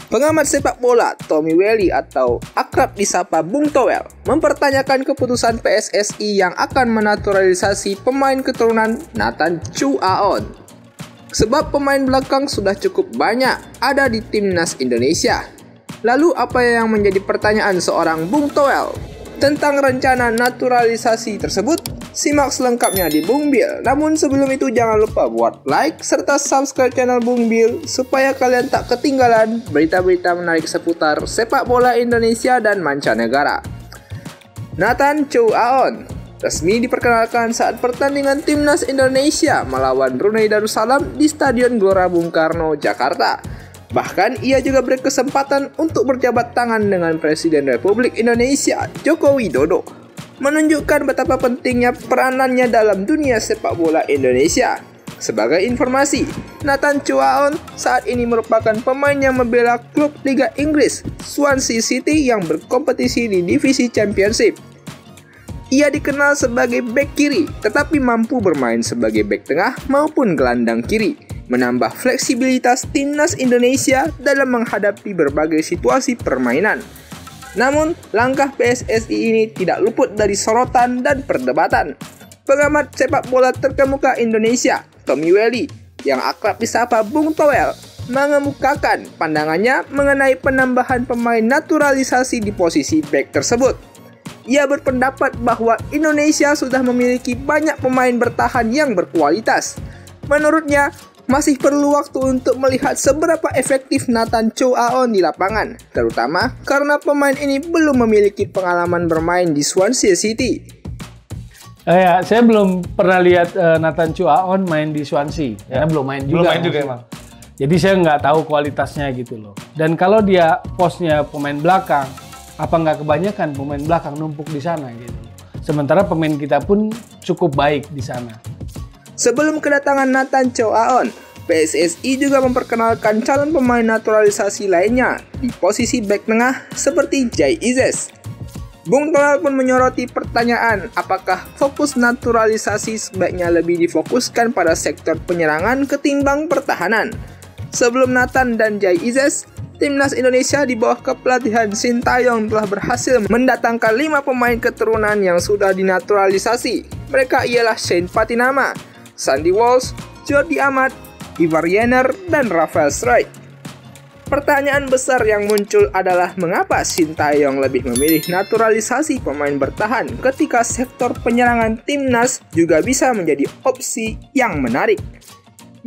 Pengamat sepak bola Tommy Welly atau akrab disapa Bung Towel mempertanyakan keputusan PSSI yang akan menaturalisasi pemain keturunan Nathan Chu Aon. Sebab pemain belakang sudah cukup banyak ada di timnas Indonesia. Lalu apa yang menjadi pertanyaan seorang Bung Towel tentang rencana naturalisasi tersebut? Simak selengkapnya di Bung Bil. Namun sebelum itu jangan lupa buat like serta subscribe channel Bung Bil supaya kalian tak ketinggalan berita-berita menarik seputar sepak bola Indonesia dan mancanegara. Nathan Chu Aon resmi diperkenalkan saat pertandingan timnas Indonesia melawan Brunei Darussalam di Stadion Gelora Bung Karno, Jakarta. Bahkan ia juga berkesempatan untuk berjabat tangan dengan Presiden Republik Indonesia Joko Widodo, menunjukkan betapa pentingnya peranannya dalam dunia sepak bola Indonesia. Sebagai informasi, Nathan Chu Aon saat ini merupakan pemain yang membela klub Liga Inggris Swansea City yang berkompetisi di divisi Championship. Ia dikenal sebagai bek kiri, tetapi mampu bermain sebagai bek tengah maupun gelandang kiri, menambah fleksibilitas timnas Indonesia dalam menghadapi berbagai situasi permainan. Namun, langkah PSSI ini tidak luput dari sorotan dan perdebatan. Pengamat sepak bola terkemuka Indonesia, Tommy Welly, yang akrab disapa Bung Towel, mengemukakan pandangannya mengenai penambahan pemain naturalisasi di posisi bek tersebut. Ia berpendapat bahwa Indonesia sudah memiliki banyak pemain bertahan yang berkualitas. Menurutnya, masih perlu waktu untuk melihat seberapa efektif Nathan Chu Aon di lapangan, terutama karena pemain ini belum memiliki pengalaman bermain di Swansea City. Saya belum pernah lihat Nathan Chu Aon main di Swansea, ya belum main juga emang. Jadi saya nggak tahu kualitasnya gitu loh. Dan kalau dia posnya pemain belakang, apa nggak kebanyakan pemain belakang numpuk di sana gitu. Sementara pemain kita pun cukup baik di sana. Sebelum kedatangan Nathan Chu Aon, PSSI juga memperkenalkan calon pemain naturalisasi lainnya di posisi bek tengah seperti Jai Izes. Bung Towel pun menyoroti pertanyaan apakah fokus naturalisasi sebaiknya lebih difokuskan pada sektor penyerangan ketimbang pertahanan. Sebelum Nathan dan Jai Izes, timnas Indonesia di bawah kepelatihan Sintayong telah berhasil mendatangkan 5 pemain keturunan yang sudah dinaturalisasi. Mereka ialah Shane Patinama, Sandy Walsh, Jordi Amat, Ivar Jenner, dan Rafael Struijk. Pertanyaan besar yang muncul adalah mengapa Sintayong lebih memilih naturalisasi pemain bertahan ketika sektor penyerangan timnas juga bisa menjadi opsi yang menarik.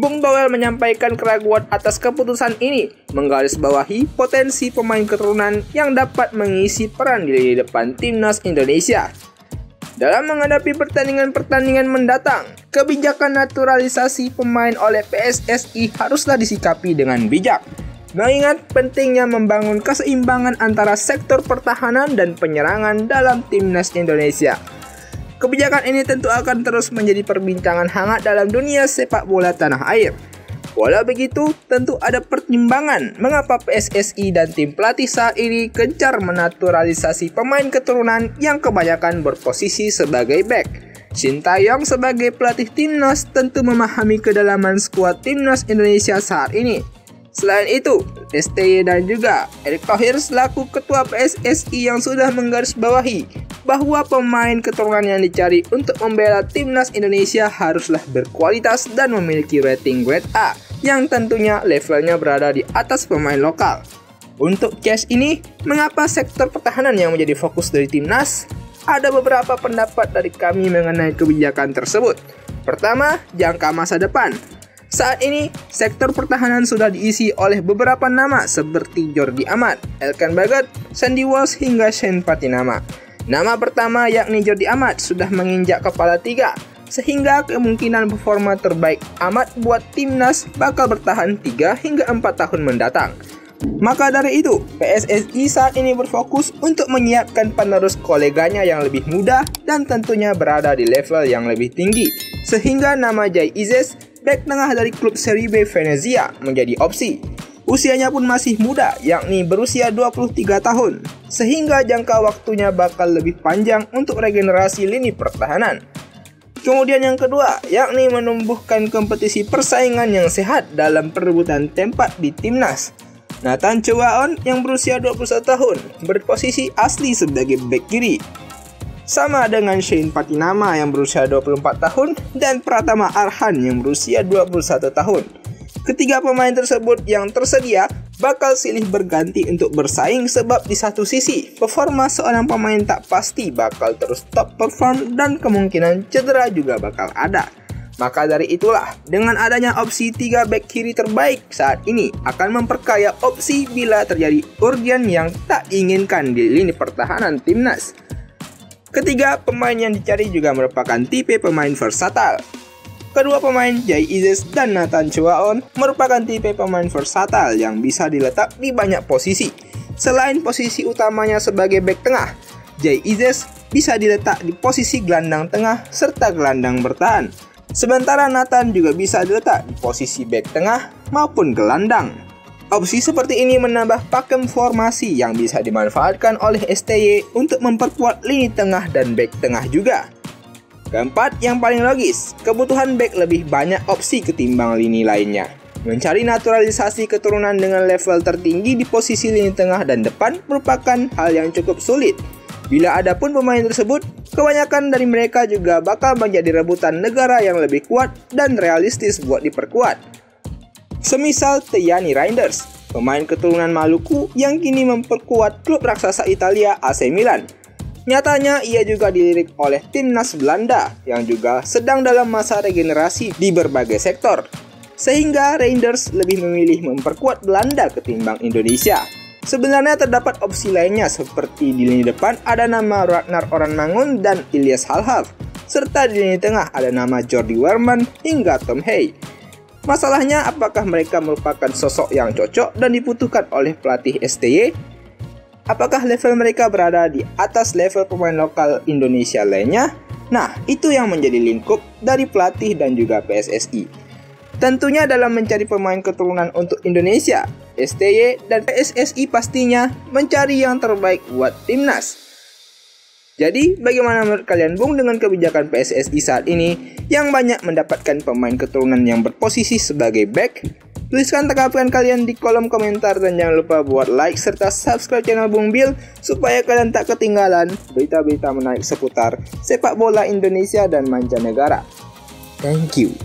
Bung Towel menyampaikan keraguan atas keputusan ini, menggarisbawahi potensi pemain keturunan yang dapat mengisi peran di lini depan timnas Indonesia. Dalam menghadapi pertandingan-pertandingan mendatang, kebijakan naturalisasi pemain oleh PSSI haruslah disikapi dengan bijak, mengingat pentingnya membangun keseimbangan antara sektor pertahanan dan penyerangan dalam timnas Indonesia. Kebijakan ini tentu akan terus menjadi perbincangan hangat dalam dunia sepak bola tanah air. Walau begitu, tentu ada pertimbangan mengapa PSSI dan tim pelatih saat ini gencar menaturalisasi pemain keturunan yang kebanyakan berposisi sebagai bek. Sintayong sebagai pelatih timnas tentu memahami kedalaman skuad timnas Indonesia saat ini. Selain itu, STY dan juga Erick Thohir selaku ketua PSSI yang sudah menggarisbawahi bahwa pemain keturunan yang dicari untuk membela timnas Indonesia haruslah berkualitas dan memiliki rating grade A, yang tentunya levelnya berada di atas pemain lokal. Untuk case ini, mengapa sektor pertahanan yang menjadi fokus dari timnas? Ada beberapa pendapat dari kami mengenai kebijakan tersebut. Pertama, jangka masa depan. Saat ini, sektor pertahanan sudah diisi oleh beberapa nama seperti Jordi Amat, Elkan Bagot, Sandy Walsh hingga Shane Patinama. Nama pertama yakni Jordi Amat sudah menginjak kepala 3, sehingga kemungkinan performa terbaik Amat buat timnas bakal bertahan 3 hingga 4 tahun mendatang. Maka dari itu, PSSI saat ini berfokus untuk menyiapkan penerus koleganya yang lebih muda dan tentunya berada di level yang lebih tinggi, sehingga nama Jai Izes, bek tengah dari klub Serie B Venezia, menjadi opsi. Usianya pun masih muda, yakni berusia 23 tahun, sehingga jangka waktunya bakal lebih panjang untuk regenerasi lini pertahanan. Kemudian yang kedua, yakni menumbuhkan kompetisi persaingan yang sehat dalam perebutan tempat di timnas. Nathan Chow Aon yang berusia 21 tahun berposisi asli sebagai bek kiri. Sama dengan Shane Patinama yang berusia 24 tahun dan Pratama Arhan yang berusia 21 tahun. Ketiga pemain tersebut yang tersedia bakal silih berganti untuk bersaing sebab di satu sisi performa seorang pemain tak pasti bakal terus top perform dan kemungkinan cedera juga bakal ada. Maka dari itulah, dengan adanya opsi 3 bek kiri terbaik saat ini akan memperkaya opsi bila terjadi urgen yang tak diinginkan di lini pertahanan timnas. Ketiga, pemain yang dicari juga merupakan tipe pemain versatile. Kedua pemain, Jay Izzes dan Nathan Chow Aon, merupakan tipe pemain versatile yang bisa diletak di banyak posisi. Selain posisi utamanya sebagai bek tengah, Jay Izzes bisa diletak di posisi gelandang tengah serta gelandang bertahan. Sementara Nathan juga bisa diletak di posisi bek tengah maupun gelandang. Opsi seperti ini menambah pakem formasi yang bisa dimanfaatkan oleh STY untuk memperkuat lini tengah dan bek tengah juga. Keempat, yang paling logis, kebutuhan bek lebih banyak opsi ketimbang lini lainnya. Mencari naturalisasi keturunan dengan level tertinggi di posisi lini tengah dan depan merupakan hal yang cukup sulit. Bila ada pun pemain tersebut, kebanyakan dari mereka juga bakal menjadi rebutan negara yang lebih kuat dan realistis buat diperkuat. Semisal Tejani Reinders, pemain keturunan Maluku yang kini memperkuat klub raksasa Italia AC Milan. Nyatanya ia juga dilirik oleh timnas Belanda yang juga sedang dalam masa regenerasi di berbagai sektor. Sehingga Reinders lebih memilih memperkuat Belanda ketimbang Indonesia. Sebenarnya terdapat opsi lainnya seperti di lini depan ada nama Ragnar Oranmangun dan Ilyas Halhaf, serta di lini tengah ada nama Jordi Werman hingga Tom Hay. Masalahnya, apakah mereka merupakan sosok yang cocok dan dibutuhkan oleh pelatih STY? Apakah level mereka berada di atas level pemain lokal Indonesia lainnya? Nah, itu yang menjadi lingkup dari pelatih dan juga PSSI. Tentunya dalam mencari pemain keturunan untuk Indonesia, STY dan PSSI pastinya mencari yang terbaik buat timnas. Jadi, bagaimana menurut kalian Bung dengan kebijakan PSSI saat ini yang banyak mendapatkan pemain keturunan yang berposisi sebagai back? Tuliskan tanggapan kalian di kolom komentar dan jangan lupa buat like serta subscribe channel Bung Bill supaya kalian tak ketinggalan berita-berita menarik seputar sepak bola Indonesia dan mancanegara. Thank you.